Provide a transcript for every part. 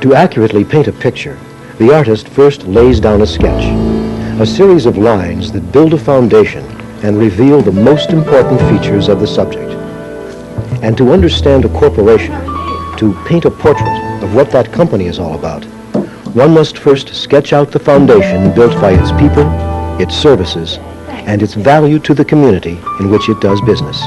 To accurately paint a picture, the artist first lays down a sketch, a series of lines that build a foundation and reveal the most important features of the subject. And to understand a corporation, to paint a portrait of what that company is all about, one must first sketch out the foundation built by its people, its services, and its value to the community in which it does business.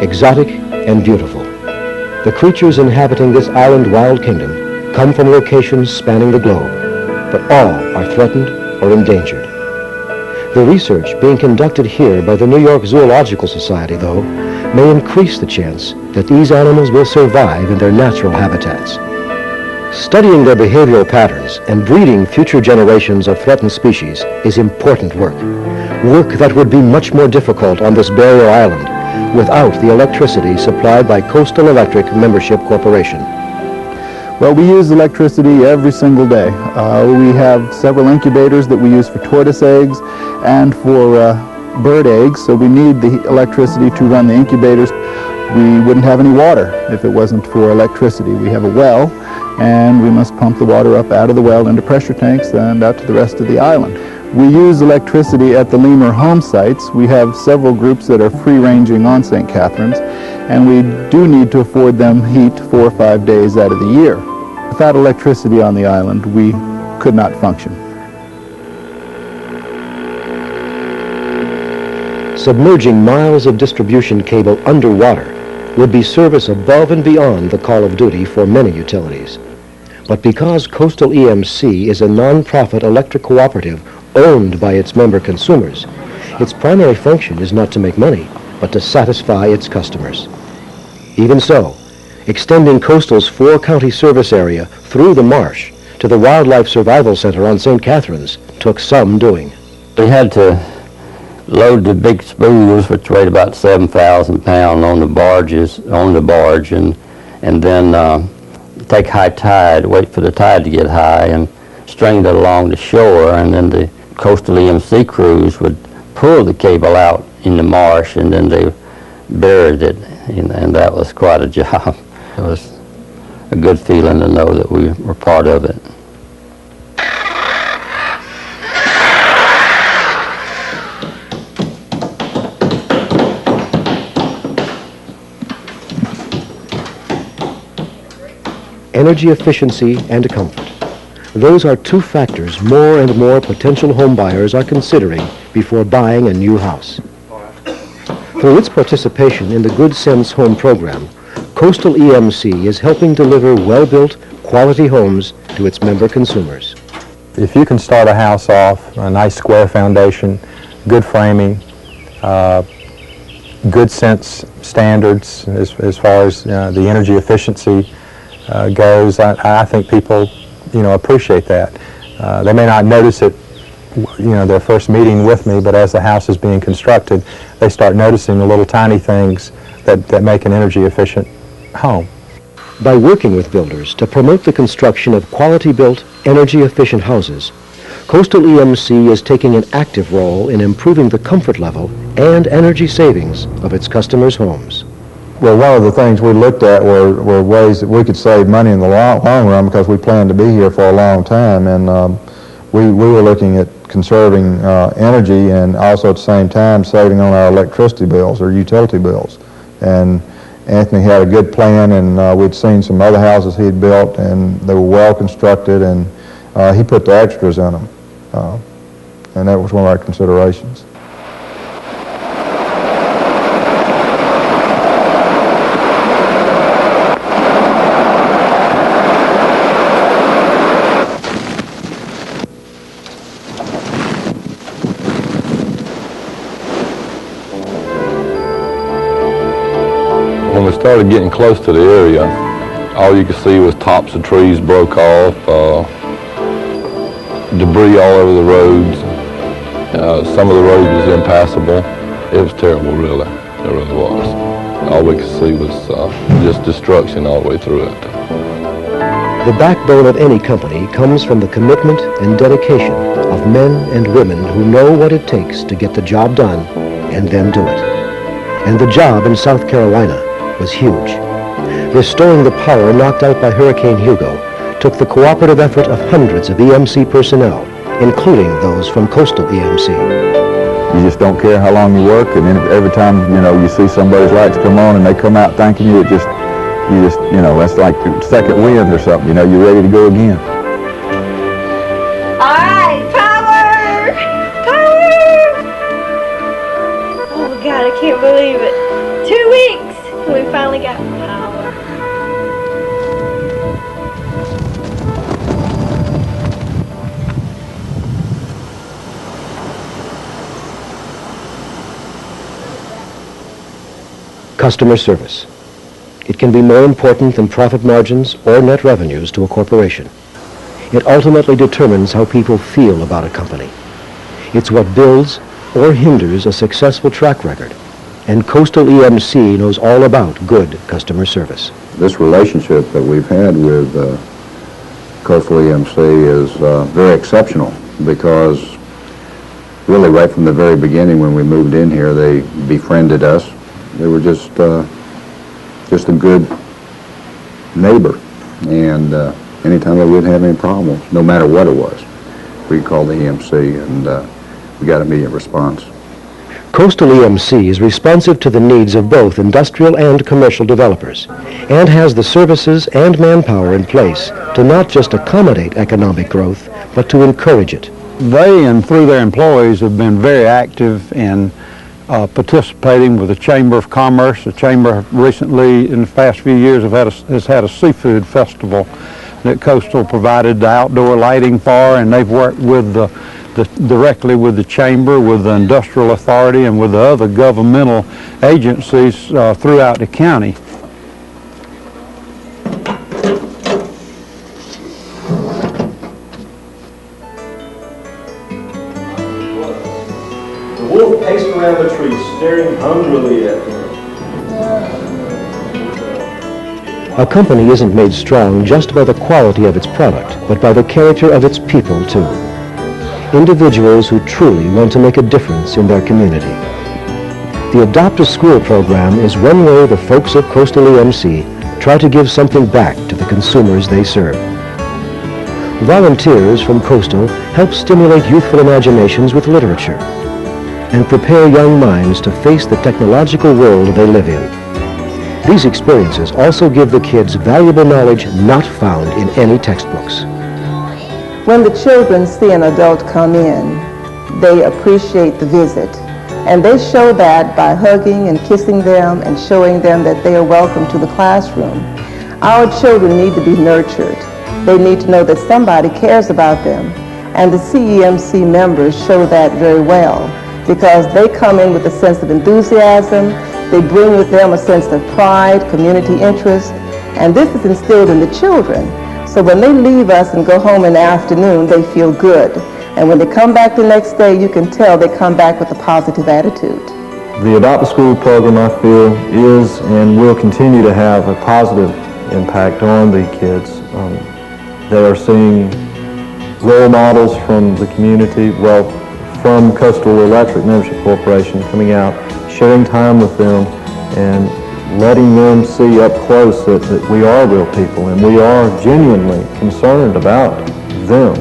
Exotic and beautiful, the creatures inhabiting this island wild kingdom come from locations spanning the globe, but all are threatened or endangered. The research being conducted here by the New York Zoological Society, though, may increase the chance that these animals will survive in their natural habitats. Studying their behavioral patterns and breeding future generations of threatened species is important work that would be much more difficult on this barrier island without the electricity supplied by Coastal Electric Membership Corporation. Well, we use electricity every single day. We have several incubators that we use for tortoise eggs and for bird eggs, so we need the electricity to run the incubators. We wouldn't have any water if it wasn't for electricity. We have a well, and we must pump the water up out of the well into pressure tanks and out to the rest of the island. We use electricity at the lemur home sites. We have several groups that are free-ranging on St. Catharines, and we do need to afford them heat 4 or 5 days out of the year. Without electricity on the island, we could not function. Submerging miles of distribution cable underwater would be service above and beyond the call of duty for many utilities. But because Coastal EMC is a non-profit electric cooperative owned by its member consumers, its primary function is not to make money, but to satisfy its customers. Even so, extending Coastal's 4-county service area through the marsh to the Wildlife Survival Center on St. Catharines took some doing. We had to load the big spools, which weighed about 7,000 pounds, on the barge, and then take high tide, wait for the tide to get high, and string it along the shore, and then the Coastal EMC crews would pull the cable out in the marsh, and then they buried it, and that was quite a job. It was a good feeling to know that we were part of it. Energy efficiency and comfort. Those are two factors more and more potential homebuyers are considering before buying a new house. Through its participation in the Good Sense Home program, Coastal EMC is helping deliver well-built, quality homes to its member consumers. If you can start a house off, a nice square foundation, good framing, Good Sense standards as far as the energy efficiency goes, I think people, appreciate that. They may not notice it, their first meeting with me, but as the house is being constructed, they start noticing the little tiny things that make an energy efficient home. By working with builders to promote the construction of quality-built, energy-efficient houses, Coastal EMC is taking an active role in improving the comfort level and energy savings of its customers' homes. Well, one of the things we looked at were ways that we could save money in the long run, because we planned to be here for a long time, and we were looking at conserving energy and also at the same time saving on our electricity bills or utility bills. And Anthony had a good plan, and we'd seen some other houses he'd built, and they were well constructed, and he put the extras in them. And that was one of our considerations. When we started getting close to the area, all you could see was tops of trees broke off, debris all over the roads. Some of the roads was impassable. It was terrible, really. It really was. All we could see was just destruction all the way through it. The backbone of any company comes from the commitment and dedication of men and women who know what it takes to get the job done and then do it. And the job in South Carolina was huge. Restoring the power knocked out by Hurricane Hugo took the cooperative effort of hundreds of EMC personnel, including those from coastal EMC. You just don't care how long you work, and then every time, you see somebody's lights come on and they come out thanking you, that's like second wind or something, you're ready to go again. All right, power! Power! Oh my God, I can't believe it. 2 weeks, and we finally got power. Customer service. It can be more important than profit margins or net revenues to a corporation. It ultimately determines how people feel about a company. It's what builds or hinders a successful track record, and Coastal EMC knows all about good customer service. This relationship that we've had with Coastal EMC is very exceptional, because really right from the very beginning when we moved in here, they befriended us. They were just a good neighbor, and anytime that we'd have any problems, no matter what it was, we'd call the EMC, and we got immediate response. Coastal EMC is responsive to the needs of both industrial and commercial developers, and has the services and manpower in place to not just accommodate economic growth, but to encourage it. They and through their employees have been very active in participating with the Chamber of Commerce. The Chamber recently, in the past few years, has had a seafood festival that Coastal provided the outdoor lighting for, and they've worked with directly with the Chamber, with the Industrial Authority, and with the other governmental agencies throughout the county. The wolf paced around the tree, staring hungrily at him. A company isn't made strong just by the quality of its product, but by the character of its people, too. Individuals who truly want to make a difference in their community. The Adopt a School program is one way the folks of Coastal EMC try to give something back to the consumers they serve. Volunteers from Coastal help stimulate youthful imaginations with literature and prepare young minds to face the technological world they live in. These experiences also give the kids valuable knowledge not found in any textbooks. When the children see an adult come in, they appreciate the visit. And they show that by hugging and kissing them and showing them that they are welcome to the classroom. Our children need to be nurtured. They need to know that somebody cares about them. And the CEMC members show that very well, because they come in with a sense of enthusiasm. They bring with them a sense of pride, community interest, and this is instilled in the children. So when they leave us and go home in the afternoon, they feel good. And when they come back the next day, you can tell they come back with a positive attitude. The Adopt a School program, I feel, is and will continue to have a positive impact on the kids. They are seeing role models from the community, from Coastal Electric Membership Corporation, coming out, sharing time with them, and letting them see up close that we are real people and we are genuinely concerned about them.